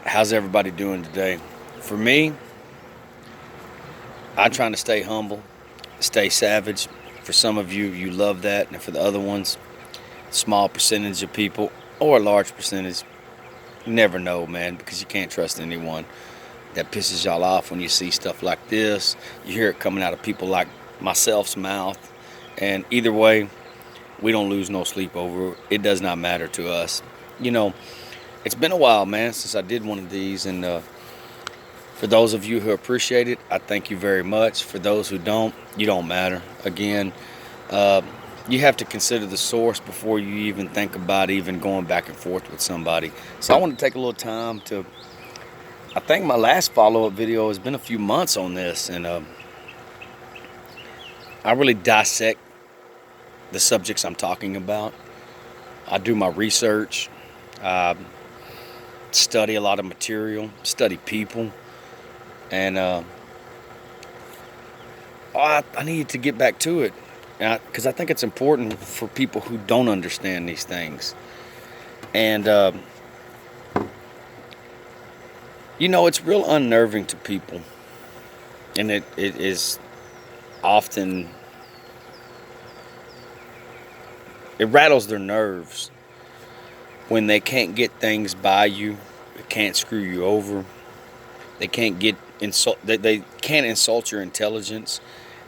How's everybody doing today? For me, I'm trying to stay humble, stay savage. For some of you, you love that. And for the other ones, small percentage of people or a large percentage, you never know, man, because you can't trust anyone. That pisses y'all off when you see stuff like this. You hear it coming out of people like myself's mouth. And either way, we don't lose no sleep over it. It does not matter to us. You know, it's been a while, man, since I did one of these. And for those of you who appreciate it, I thank you very much. For those who don't, you don't matter. Again, uh, you have to consider the source before you even think about even going back and forth with somebody. So I want to take a little time to. I think my last follow-up video has been a few months on this, and I really dissect the subjects I'm talking about. I do my research, I study a lot of material, study people, and I need to get back to it because I think it's important for people who don't understand these things. And it's real unnerving to people, and it is often, it rattles their nerves when they can't get things by you, they can't screw you over, they can't they can't insult your intelligence,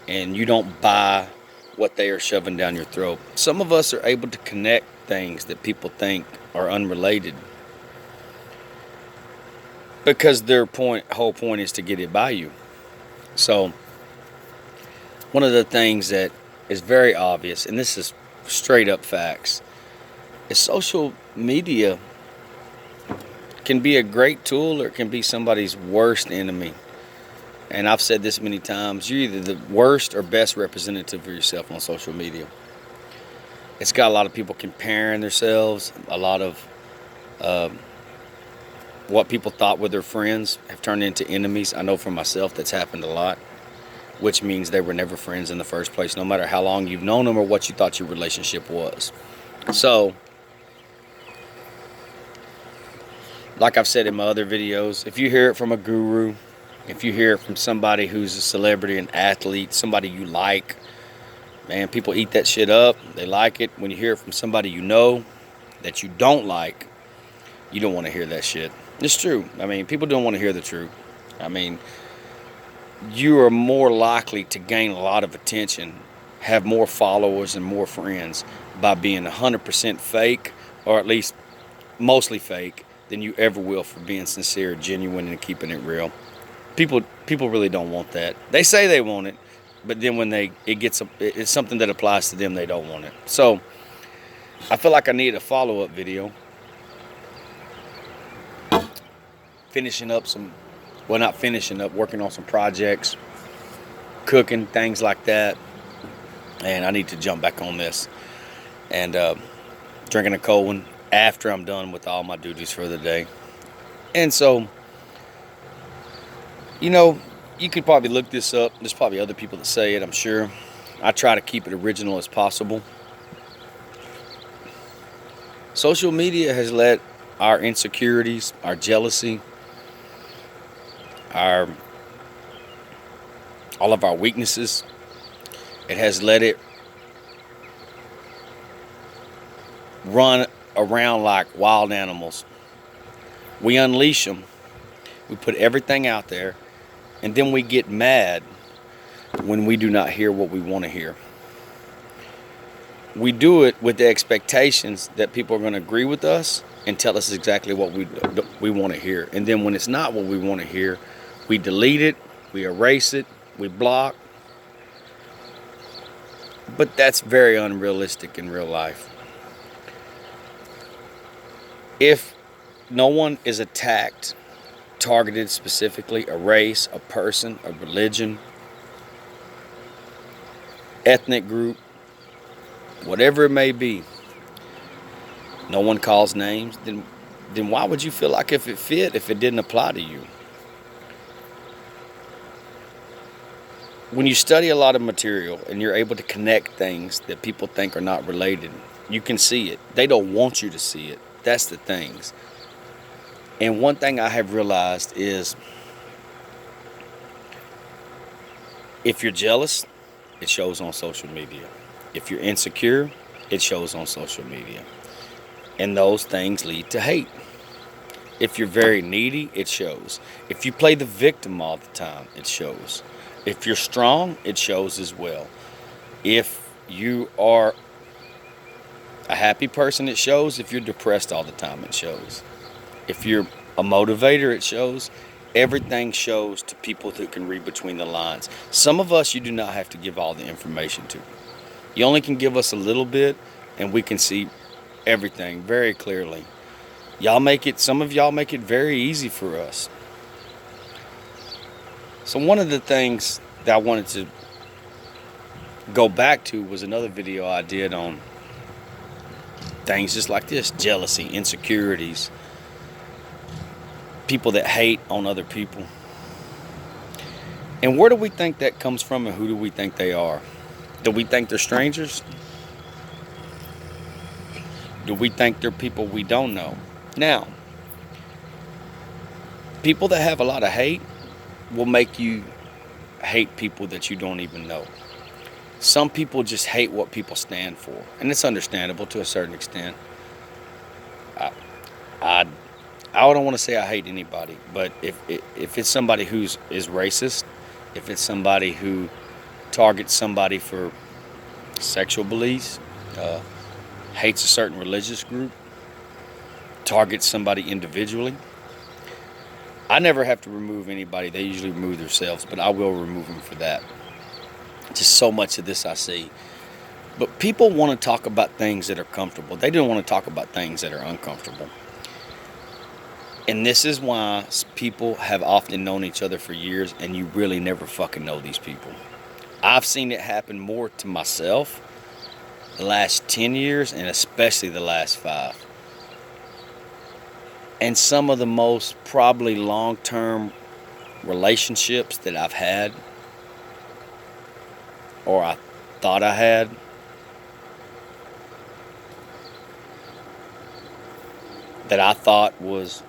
and you don't buy what they are shoving down your throat. Some of us are able to connect things that people think are unrelated because their whole point is to get it by you. So one of the things that is very obvious, and this is straight up facts, is social media can be a great tool or it can be somebody's worst enemy. And I've said this many times, you're either the worst or best representative of yourself on social media. It's got a lot of people comparing themselves. A lot of what people thought were their friends have turned into enemies. I know for myself that's happened a lot, which means they were never friends in the first place, no matter how long you've known them or what you thought your relationship was. So, like I've said in my other videos, if you hear it from a guru, if you hear it from somebody who's a celebrity, an athlete, somebody you like, man, people eat that shit up. They like it. When you hear it from somebody you know that you don't like, you don't want to hear that shit. It's true. I mean, people don't want to hear the truth. I mean, you are more likely to gain a lot of attention, have more followers and more friends by being 100% fake, or at least mostly fake, than you ever will for being sincere, genuine, and keeping it real. People really don't want that. They say they want it, but then when it's something that applies to them, they don't want it. So I feel like I need a follow-up video, working on some projects, cooking, things like that. And I need to jump back on this and drinking a cold one after I'm done with all my duties for the day. And so, you could probably look this up. There's probably other people that say it, I'm sure. I try to keep it original as possible. Social media has let our insecurities, our jealousy, all of our weaknesses, it has let it run around like wild animals. We unleash them. We put everything out there, and then we get mad when we do not hear what we want to hear. We do it with the expectations that people are going to agree with us and tell us exactly what we want to hear. And then when it's not what we want to hear, we delete it, we erase it, we block. But that's very unrealistic in real life. If no one is attacked, targeted specifically, a race, a person, a religion, ethnic group, whatever it may be, no one calls names, then why would you feel like if it didn't apply to you? When you study a lot of material and you're able to connect things that people think are not related, you can see it. They don't want you to see it. That's the things. And one thing I have realized is if you're jealous, it shows on social media. If you're insecure, it shows on social media. And those things lead to hate. If you're very needy, it shows. If you play the victim all the time, it shows. If you're strong, it shows as well. If you are a happy person, it shows. If you're depressed all the time, it shows. If you're a motivator, it shows. Everything shows to people that can read between the lines. Some of us, you do not have to give all the information to. You only can give us a little bit, and we can see everything very clearly. Some of y'all make it very easy for us. So one of the things that I wanted to go back to was another video I did on things just like this: jealousy, insecurities, people that hate on other people. And where do we think that comes from, and who do we think they are? Do we think they're strangers? Do we think they're people we don't know? Now, people that have a lot of hate will make you hate people that you don't even know. Some people just hate what people stand for, and it's understandable to a certain extent. I don't want to say I hate anybody, but if it's somebody is racist, if it's somebody who targets somebody for sexual beliefs, hates a certain religious group, targets somebody individually, I never have to remove anybody. They usually remove themselves, but I will remove them for that. Just so much of this I see. But people want to talk about things that are comfortable. They don't want to talk about things that are uncomfortable. And this is why people have often known each other for years, and you really never fucking know these people. I've seen it happen more to myself the last 10 years, and especially the last 5. And some of the most probably long-term relationships that I've had, or I thought I had, that I thought was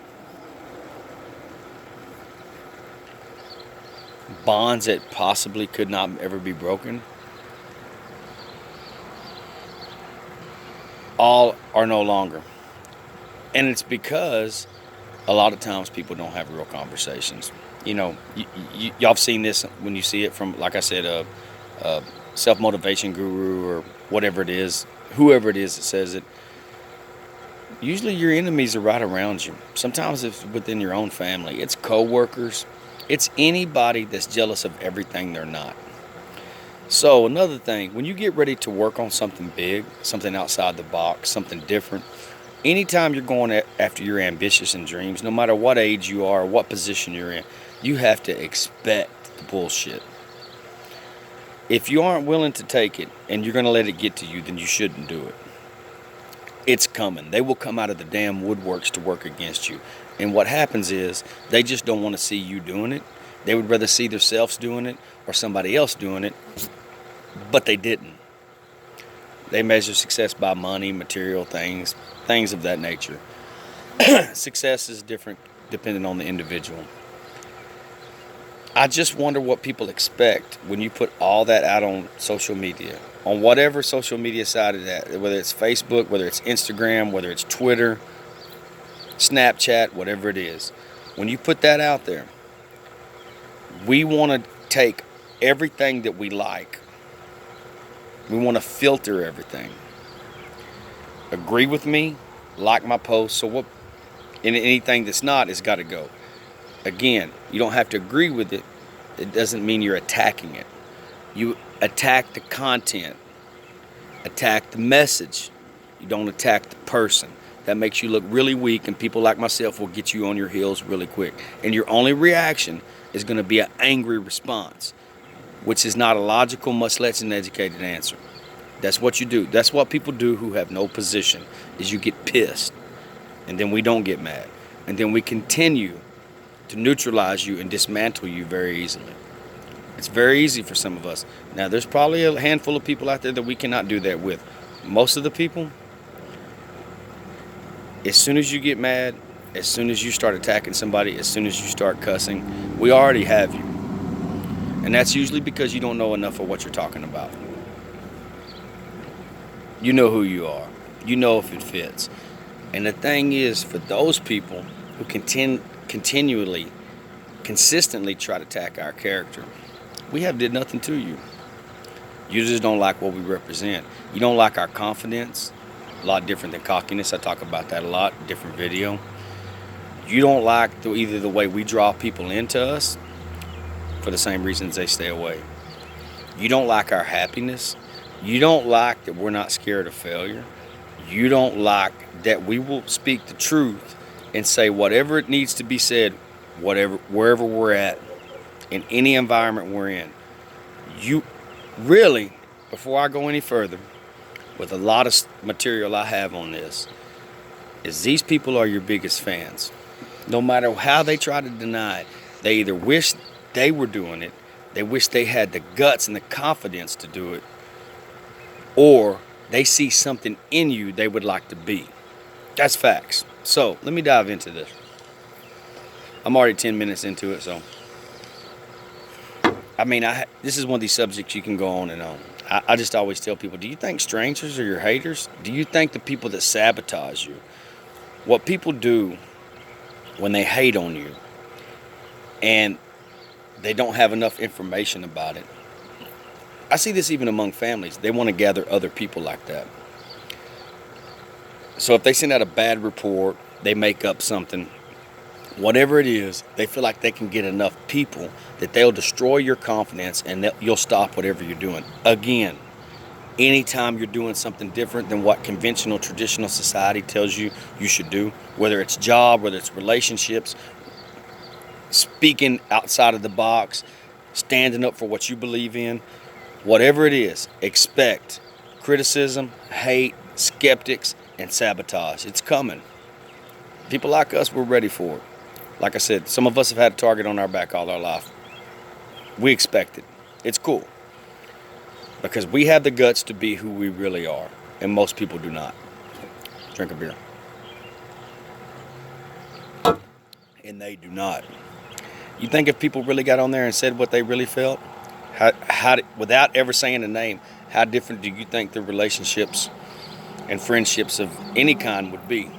bonds that possibly could not ever be broken, all are no longer. And it's because a lot of times people don't have real conversations. You know, y'all have seen this when you see it from, like I said, a self-motivation guru or whatever it is, whoever it is that says it. Usually your enemies are right around you. Sometimes it's within your own family. It's co-workers. It's anybody that's jealous of everything they're not. So another thing, when you get ready to work on something big, something outside the box, something different, anytime you're going after your ambitions and dreams, no matter what age you are or what position you're in, you have to expect the bullshit. If you aren't willing to take it and you're going to let it get to you, then you shouldn't do it. It's coming. They will come out of the damn woodworks to work against you. And what happens is they just don't want to see you doing it. They would rather see themselves doing it or somebody else doing it, but they didn't. They measure success by money, material things of that nature. Success is different depending on the individual. I just wonder what people expect when you put all that out on social media, on whatever social media side of that, whether it's Facebook, whether it's Instagram, whether it's Twitter, Snapchat, whatever it is. When you put that out there, we want to take everything that we like. We want to filter everything. Agree with me, like my post. So what? And anything that's not, it's got to go. Again, you don't have to agree with it. It doesn't mean you're attacking it. You attack the content, attack the message. You don't attack the person. That makes you look really weak, and people like myself will get you on your heels really quick. And your only reaction is going to be an angry response, which is not a logical, much less an educated answer. That's what you do. That's what people do who have no position, is you get pissed. And then we don't get mad. And then we continue to neutralize you and dismantle you very easily. It's very easy for some of us. Now, there's probably a handful of people out there that we cannot do that with. Most of the people, as soon as you get mad, as soon as you start attacking somebody, as soon as you start cussing, we already have you. And that's usually because you don't know enough of what you're talking about. You know who you are. You know if it fits. And the thing is, for those people who continually, consistently try to attack our character, we have did nothing to you. You just don't like what we represent. You don't like our confidence. A lot different than cockiness. I talk about that a lot. Different video. You don't like either the way we draw people into us for the same reasons they stay away. You don't like our happiness. You don't like that we're not scared of failure. You don't like that we will speak the truth and say whatever it needs to be said, wherever we're at, in any environment we're in. You really, before I go any further, with a lot of material I have on this, is these people are your biggest fans. No matter how they try to deny it, they either wish they were doing it, they wish they had the guts and the confidence to do it, or they see something in you they would like to be. That's facts. So let me dive into this. I'm already 10 minutes into it, so I mean, this is one of these subjects you can go on and on. I just always tell people, do you think strangers are your haters? Do you think the people that sabotage you? What people do when they hate on you and they don't have enough information about it. I see this even among families. They want to gather other people like that. So if they send out a bad report, they make up something, whatever it is, they feel like they can get enough people that they'll destroy your confidence and that you'll stop whatever you're doing. Again, anytime you're doing something different than what conventional, traditional society tells you you should do, whether it's job, whether it's relationships, speaking outside of the box, standing up for what you believe in, whatever it is, expect criticism, hate, skeptics, and sabotage. It's coming. People like us, we're ready for it. Like I said, some of us have had a target on our back all our life. We expect it. It's cool. Because we have the guts to be who we really are. And most people do not. Drink a beer. And they do not. You think if people really got on there and said what they really felt, without ever saying a name, how different do you think the relationships and friendships of any kind would be?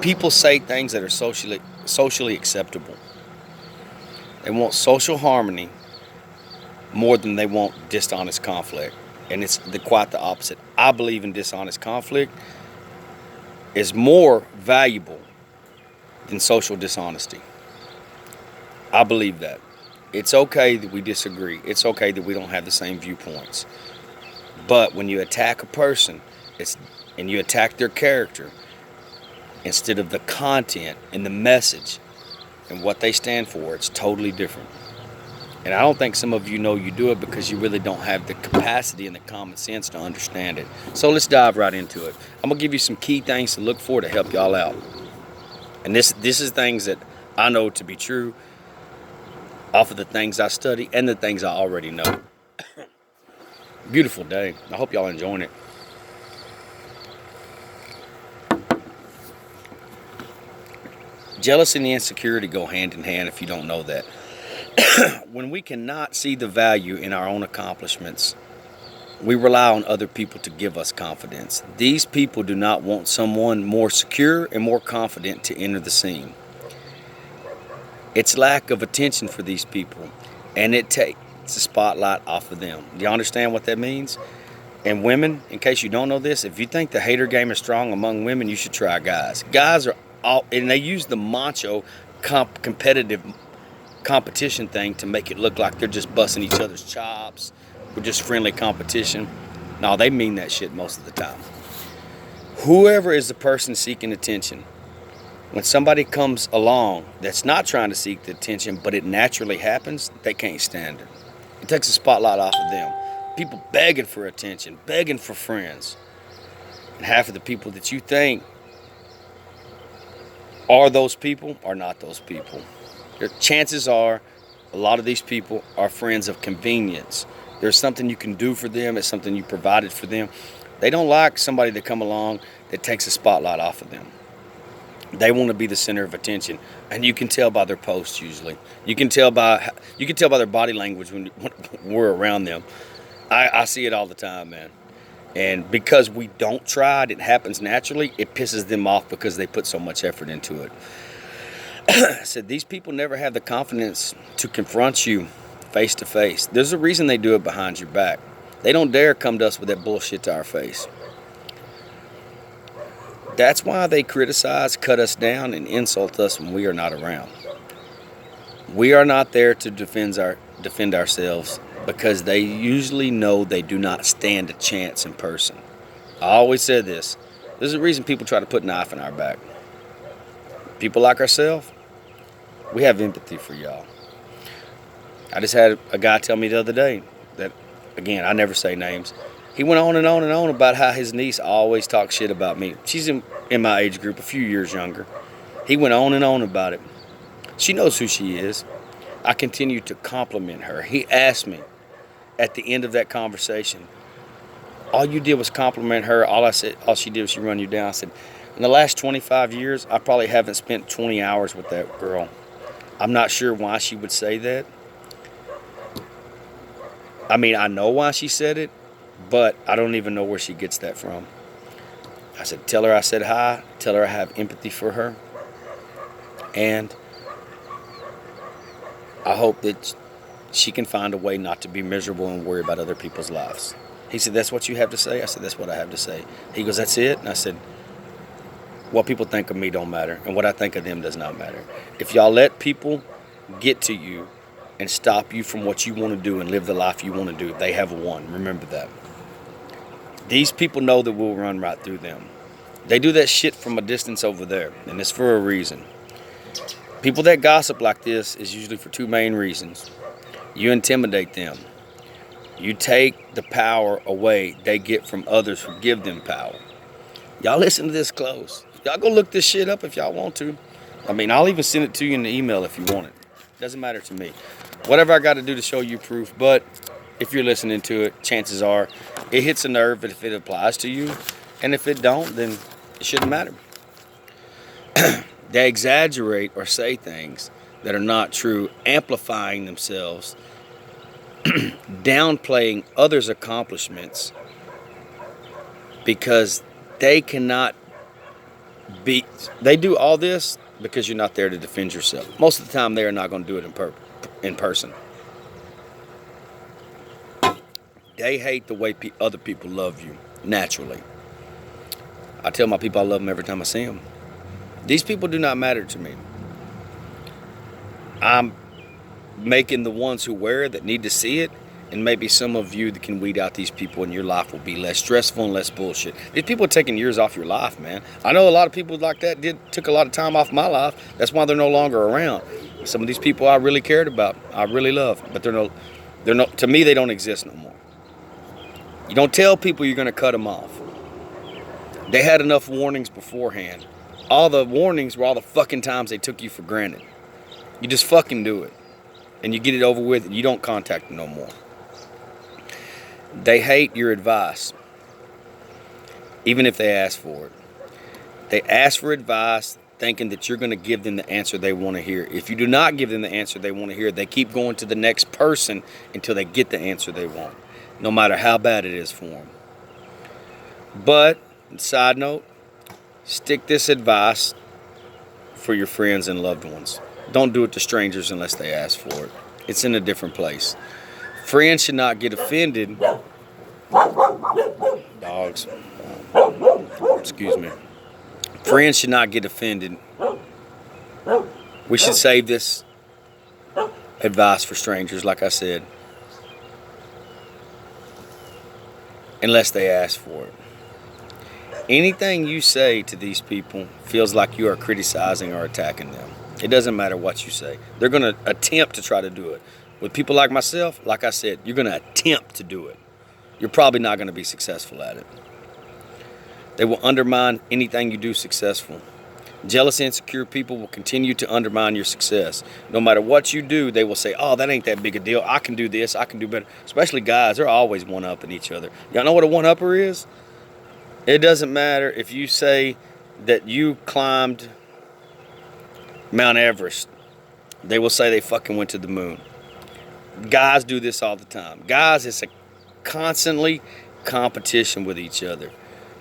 People say things that are socially acceptable. They want social harmony more than they want dishonest conflict. And it's quite the opposite. I believe in dishonest conflict is more valuable than social dishonesty. I believe that. It's okay that we disagree. It's okay that we don't have the same viewpoints. But when you attack a person and you attack their character, instead of the content and the message and what they stand for, it's totally different. And I don't think some of you know you do it because you really don't have the capacity and the common sense to understand it. So let's dive right into it. I'm going to give you some key things to look for to help y'all out. And this is things that I know to be true off of the things I study and the things I already know. Beautiful day. I hope y'all enjoying it. Jealousy and insecurity go hand in hand if you don't know that. When we cannot see the value in our own accomplishments, we rely on other people to give us confidence. These people do not want someone more secure and more confident to enter the scene. It's lack of attention for these people, and it takes the spotlight off of them. Do you understand what that means? And women, in case you don't know this, if you think the hater game is strong among women, you should try guys. Guys are all, and they use the macho competitive competition thing to make it look like they're just busting each other's chops. We're just friendly competition. No, they mean that shit most of the time. Whoever is the person seeking attention, when somebody comes along that's not trying to seek the attention, but it naturally happens, they can't stand it. It takes a spotlight off of them. People begging for attention, begging for friends. And half of the people that you think are those people are not those people. Chances are a lot of these people are friends of convenience. There's something you can do for them. It's something you provided for them. They don't like somebody that come along that takes a spotlight off of them. They want to be the center of attention, and you can tell by their posts usually. You can tell by their body language when we're around them. I see it all the time, man. And because we don't try it, it happens naturally. It pisses them off because they put so much effort into it. I said, these people never have the confidence to confront you face to face. There's a reason they do it behind your back. They don't dare come to us with that bullshit to our face. That's why they criticize, cut us down, and insult us when we are not around. We are not there to defend ourselves because they usually know they do not stand a chance in person. I always said this. There's a reason people try to put a knife in our back. People like ourselves, we have empathy for y'all. I just had a guy tell me the other day that, again, I never say names. He went on and on and on about how his niece always talks shit about me. She's in my age group, a few years younger. He went on and on about it. She knows who she is. I continue to compliment her. He asked me at the end of that conversation, all you did was compliment her. All she did was she run you down. I said, in the last 25 years, I probably haven't spent 20 hours with that girl. I'm not sure why she would say that. I mean, I know why she said it, but I don't even know where she gets that from. I said, tell her I said hi. Tell her I have empathy for her. And I hope that she can find a way not to be miserable and worry about other people's lives. He said, that's what you have to say? I said, that's what I have to say. He goes, that's it? And I said, what people think of me don't matter, and what I think of them does not matter. If y'all let people get to you and stop you from what you want to do and live the life you want to do, they have won. Remember that. These people know that we'll run right through them. They do that shit from a distance over there, and it's for a reason. People that gossip like this is usually for two main reasons. You intimidate them. You take the power away they get from others who give them power. Y'all listen to this close. Y'all go look this shit up if y'all want to. I mean, I'll even send it to you in the email if you want it. Doesn't matter to me. Whatever I got to do to show you proof, but if you're listening to it, chances are it hits a nerve if it applies to you. And if it don't, then it shouldn't matter. They exaggerate or say things that are not true, amplifying themselves, downplaying others' accomplishments because they cannot be. They do all this because you're not there to defend yourself. Most of the time, they are not going to do it in person. They hate the way other people love you naturally. I tell my people I love them every time I see them. These people do not matter to me. I'm making the ones who wear it that need to see it, and maybe some of you that can weed out these people in your life will be less stressful and less bullshit. These people are taking years off your life, man. I know a lot of people like that took a lot of time off my life. That's why they're no longer around. Some of these people I really cared about, I really love, but they're no. To me, they don't exist no more. You don't tell people you're going to cut them off. They had enough warnings beforehand. All the warnings were all the fucking times they took you for granted. You just fucking do it. And you get it over with and you don't contact them no more. They hate your advice. Even if they ask for it. They ask for advice thinking that you're going to give them the answer they want to hear. If you do not give them the answer they want to hear, they keep going to the next person until they get the answer they want. No matter how bad it is for them. But, side note, stick this advice for your friends and loved ones. Don't do it to strangers unless they ask for it. It's in a different place. Friends should not get offended. Dogs. Excuse me. Friends should not get offended. We should save this advice for strangers, like I said. Unless they ask for it. Anything you say to these people feels like you are criticizing or attacking them. It doesn't matter what you say. They're going to attempt to try to do it. With people like myself, like I said, you're going to attempt to do it. You're probably not going to be successful at it. They will undermine anything you do successful. Jealous, insecure people will continue to undermine your success. No matter what you do, they will say, oh, that ain't that big a deal. I can do this. I can do better. Especially guys, they're always one-upping each other. Y'all know what a one-upper is? It doesn't matter if you say that you climbed Mount Everest. They will say they fucking went to the moon. Guys do this all the time. Guys, it's a constantly competition with each other.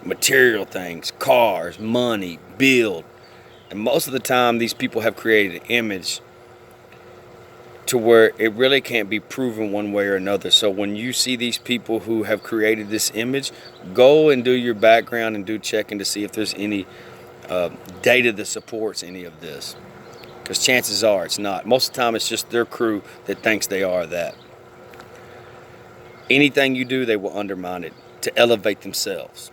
Material things, cars, money, build. And most of the time, these people have created an image to where it really can't be proven one way or another. So when you see these people who have created this image, go and do your background and do checking to see if there's any data that supports any of this. Because chances are it's not. Most of the time it's just their crew that thinks they are that. Anything you do, they will undermine it to elevate themselves.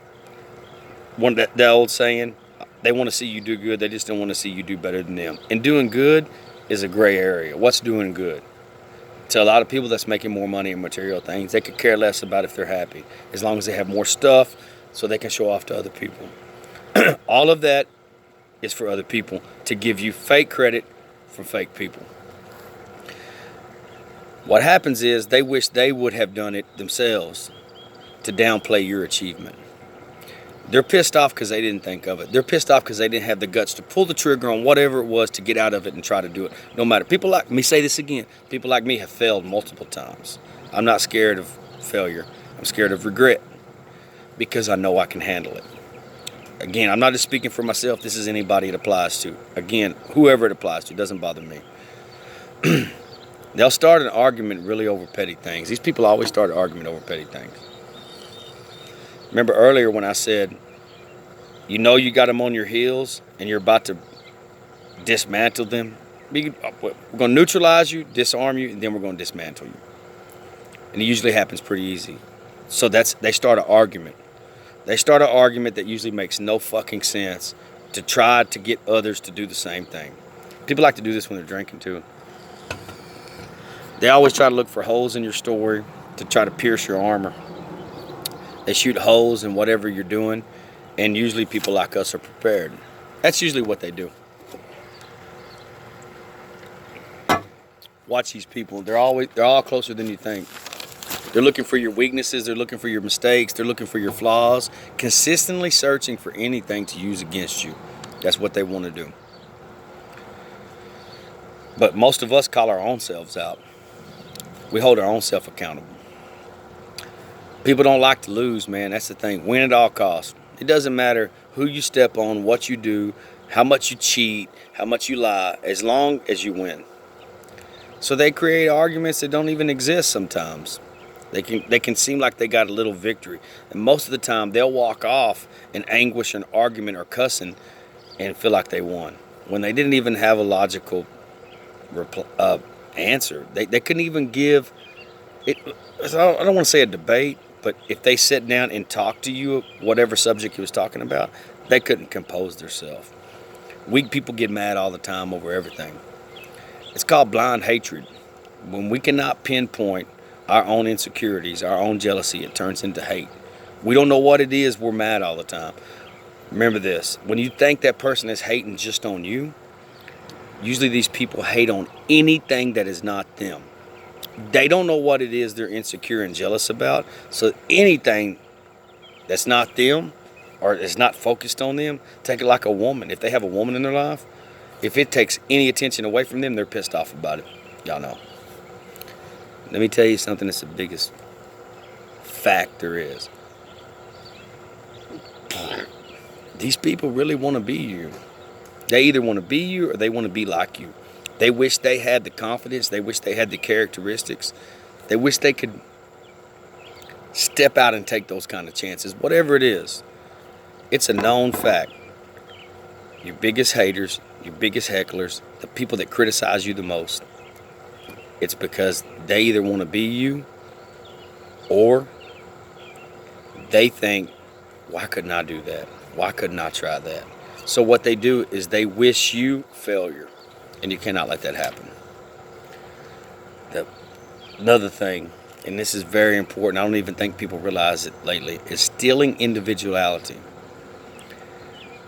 The old saying, they want to see you do good, they just don't want to see you do better than them. And doing good is a gray area. What's doing good? To a lot of people that's making more money in material things, they could care less about if they're happy, as long as they have more stuff so they can show off to other people. All of that is for other people to give you fake credit from fake people. What happens is they wish they would have done it themselves to downplay your achievement. They're pissed off because they didn't think of it. They're pissed off because they didn't have the guts to pull the trigger on whatever it was to get out of it and try to do it. No matter. People like me, say this again, people like me have failed multiple times. I'm not scared of failure. I'm scared of regret because I know I can handle it. Again, I'm not just speaking for myself. This is anybody it applies to. Again, whoever it applies to, it doesn't bother me. They'll start an argument really over petty things. These people always start an argument over petty things. Remember earlier when I said, you know you got them on your heels and you're about to dismantle them? We're going to neutralize you, disarm you, and then we're going to dismantle you. And it usually happens pretty easy. So they start an argument. They start an argument that usually makes no fucking sense to try to get others to do the same thing. People like to do this when they're drinking too. They always try to look for holes in your story to try to pierce your armor. They shoot holes in whatever you're doing, and usually people like us are prepared. That's usually what they do. Watch these people. They're all closer than you think. They're looking for your weaknesses. They're looking for your mistakes. They're looking for your flaws. Consistently searching for anything to use against you. That's what they want to do. But most of us call our own selves out. We hold our own self accountable. People don't like to lose, man. That's the thing. Win at all costs. It doesn't matter who you step on, what you do, how much you cheat, how much you lie, as long as you win. So they create arguments that don't even exist sometimes. They can seem like they got a little victory. And most of the time, they'll walk off in anguish and argument or cussing and feel like they won, when they didn't even have a logical answer. They couldn't even give it. I don't want to say a debate, but if they sit down and talk to you, whatever subject he was talking about, they couldn't compose themselves. Weak people get mad all the time over everything. It's called blind hatred. When we cannot pinpoint our own insecurities, our own jealousy, it turns into hate. We don't know what it is, we're mad all the time. Remember this, when you think that person is hating just on you, usually these people hate on anything that is not them. They don't know what it is they're insecure and jealous about. So anything that's not them or is not focused on them, take it like a woman. If they have a woman in their life, if it takes any attention away from them, they're pissed off about it. Y'all know. Let me tell you something that's the biggest fact there is. These people really want to be you. They either want to be you or they want to be like you. They wish they had the confidence. They wish they had the characteristics. They wish they could step out and take those kind of chances. Whatever it is, it's a known fact. Your biggest haters, your biggest hecklers, the people that criticize you the most, it's because they either want to be you or they think, why couldn't I do that? Why couldn't I try that? So what they do is they wish you failure, and you cannot let that happen. Another thing, and this is very important, I don't even think people realize it lately, is stealing individuality.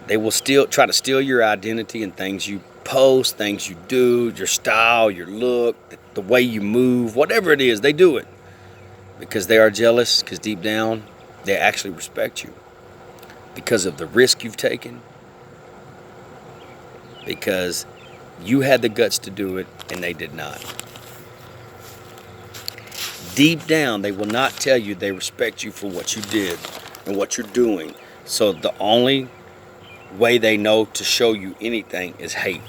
They will try to steal your identity and things you post, things you do, your style, your look, the way you move, whatever it is, they do it. Because they are jealous, because deep down, they actually respect you. Because of the risk you've taken. Because You had the guts to do it, and they did not. Deep down, they will not tell you they respect you for what you did and what you're doing. So the only way they know to show you anything is hate.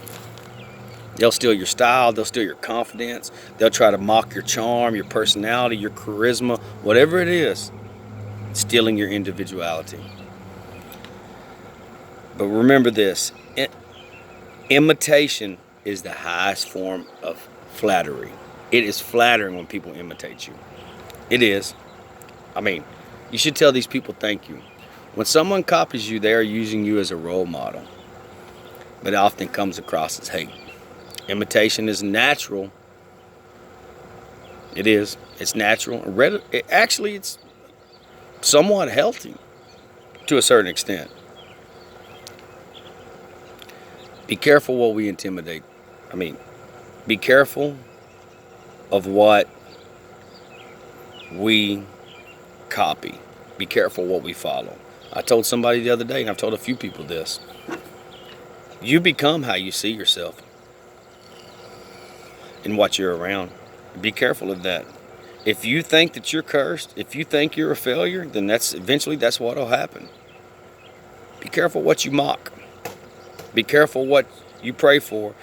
They'll steal your style, they'll steal your confidence, they'll try to mock your charm, your personality, your charisma, whatever it is, stealing your individuality. But remember this, imitation is the highest form of flattery. It is flattering when people imitate you. It is. I mean, you should tell these people thank you. When someone copies you, they are using you as a role model. But it often comes across as hate. Imitation is natural. It is. It's natural. Actually, it's somewhat healthy to a certain extent. Be careful what we intimidate. Be careful of what we copy. Be careful what we follow. I told somebody the other day, and I've told a few people this. You become how you see yourself and what you're around. Be careful of that. If you think that you're cursed, if you think you're a failure, then that's what'll happen. Be careful what you mock. Be careful what you pray for.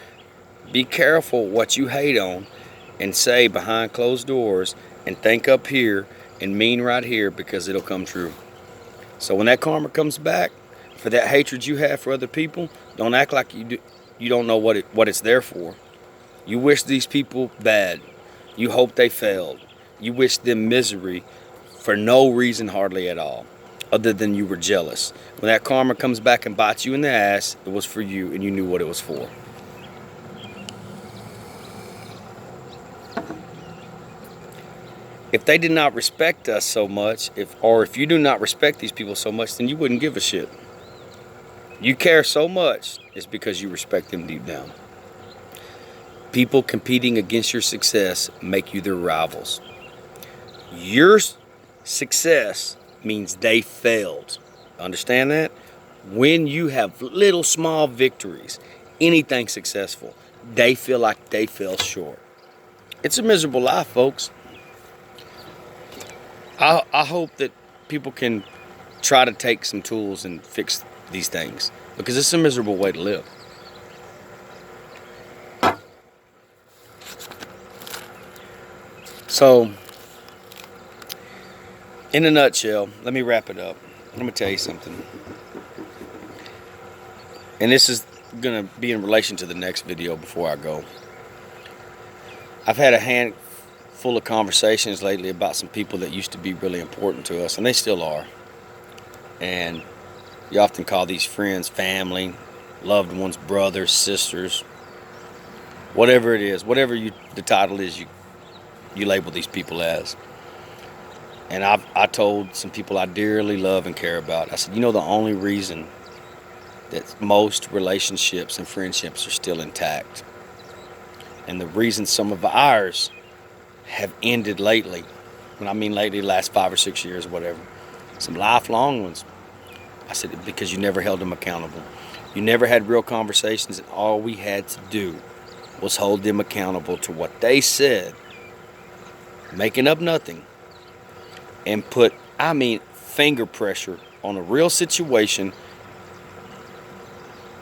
Be careful what you hate on and say behind closed doors and think up here and mean right here, because it'll come true. So when that karma comes back for that hatred you have for other people, don't act like you don't know what it's there for. You wish these people bad. You hope they failed. You wish them misery for no reason hardly at all, other than you were jealous. When that karma comes back and bites you in the ass, it was for you and you knew what it was for. If they did not respect us so much, if you do not respect these people so much, then you wouldn't give a shit. You care so much, it's because you respect them deep down. People competing against your success make you their rivals. Your success means they failed. Understand that? When you have little small victories, anything successful, they feel like they fell short. It's a miserable life, folks. I hope that people can try to take some tools and fix these things, because it's a miserable way to live. So, in a nutshell, let me wrap it up. I'm going to tell you something. And this is going to be in relation to the next video before I go. I've had a handful of conversations lately about some people that used to be really important to us, and they still are. And you often call these friends family, loved ones, brothers, sisters, whatever it is, whatever the title is you label these people as. And I told some people I dearly love and care about, I said, the only reason that most relationships and friendships are still intact, and the reason some of ours have ended lately, when I mean lately, the last 5 or 6 years or whatever, some lifelong ones, I said, because you never held them accountable. You never had real conversations, and all we had to do was hold them accountable to what they said, making up nothing, and put, finger pressure on a real situation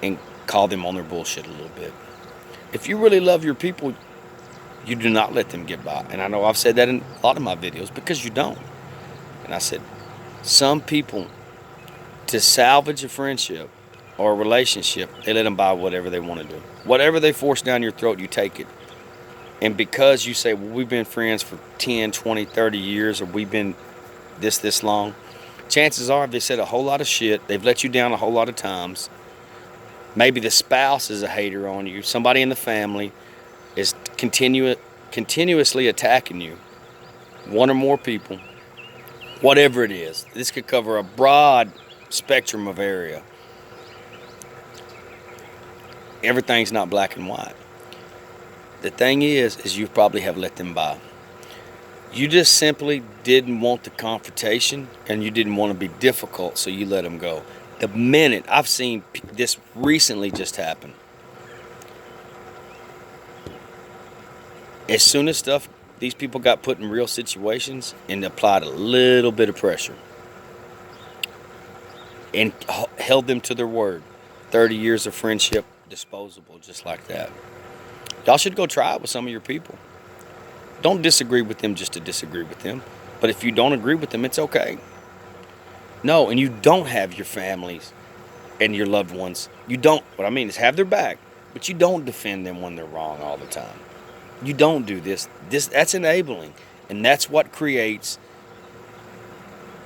and call them on their bullshit a little bit. If you really love your people, you do not let them get by. And I know I've said that in a lot of my videos, because you don't. And I said, some people, to salvage a friendship or a relationship, they let them buy whatever they want to do. Whatever they force down your throat, you take it. And because you say, well, we've been friends for 10, 20, 30 years, or we've been this long, chances are they said a whole lot of shit. They've let you down a whole lot of times. Maybe the spouse is a hater on you. Somebody in the family is continuously attacking you. One or more people. Whatever it is. This could cover a broad spectrum of area. Everything's not black and white. The thing is you probably have let them by. You just simply didn't want the confrontation, and you didn't want to be difficult, so you let them go. The minute, I've seen this recently just happen. As soon as these people got put in real situations and applied a little bit of pressure and held them to their word, 30 years of friendship, disposable just like that. Y'all should go try it with some of your people. Don't disagree with them just to disagree with them. But if you don't agree with them, it's okay. No, and you don't have your families and your loved ones. You don't, what I mean is have their back, but you don't defend them when they're wrong all the time. You don't do this. That's enabling. And that's what creates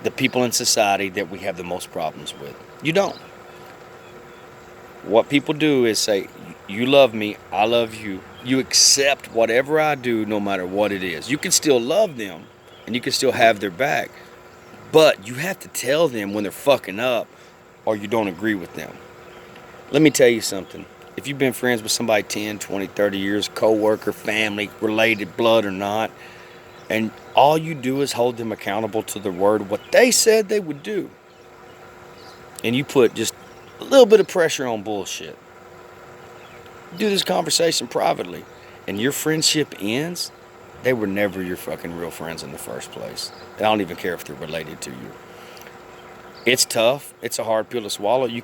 the people in society that we have the most problems with. You don't. What people do is say, you love me, I love you. You accept whatever I do, no matter what it is. You can still love them and you can still have their back, but you have to tell them when they're fucking up or you don't agree with them. Let me tell you something. If you've been friends with somebody 10, 20, 30 years, co-worker, family, related, blood or not, and all you do is hold them accountable to their word, what they said they would do, and you put just a little bit of pressure on bullshit, do this conversation privately, and your friendship ends, they were never your fucking real friends in the first place. I don't even care if they're related to you. It's tough. It's a hard pill to swallow. You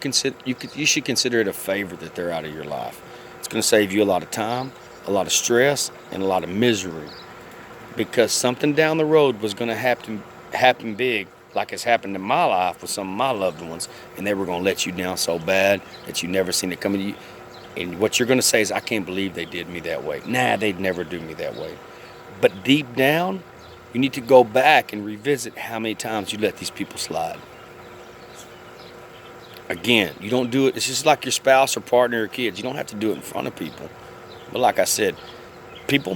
should consider it a favor that they're out of your life. It's going to save you a lot of time, a lot of stress, and a lot of misery. Because something down the road was going to happen big, like it's happened in my life with some of my loved ones, and they were going to let you down so bad that you never seen it coming. And what you're going to say is, I can't believe they did me that way. Nah, they'd never do me that way. But deep down, you need to go back and revisit how many times you let these people slide. Again, you don't do it. It's just like your spouse or partner or kids. You don't have to do it in front of people. But like I said, people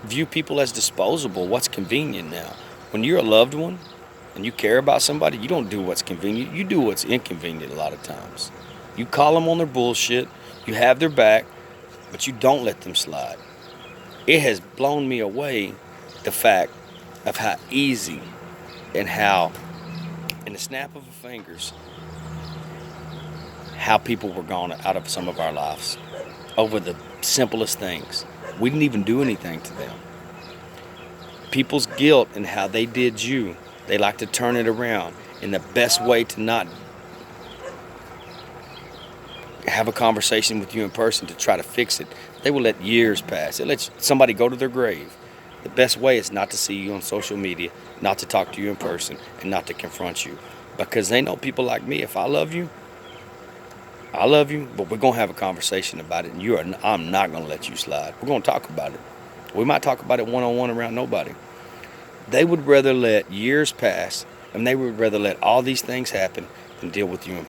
view people as disposable. What's convenient now? When you're a loved one and you care about somebody, you don't do what's convenient. You do what's inconvenient a lot of times. You call them on their bullshit. You have their back, but you don't let them slide. It has blown me away, the fact of how easy and how, in the snap of the fingers, how people were gone out of some of our lives over the simplest things. We didn't even do anything to them. People's guilt and how they did you, they like to turn it around. And the best way to not have a conversation with you in person to try to fix it, they will let years pass. They let somebody go to their grave. The best way is not to see you on social media, not to talk to you in person, and not to confront you. Because they know people like me, if I love you, but we're going to have a conversation about it, and I'm not going to let you slide. We're going to talk about it. We might talk about it one-on-one around nobody. They would rather let years pass, and they would rather let all these things happen than deal with you in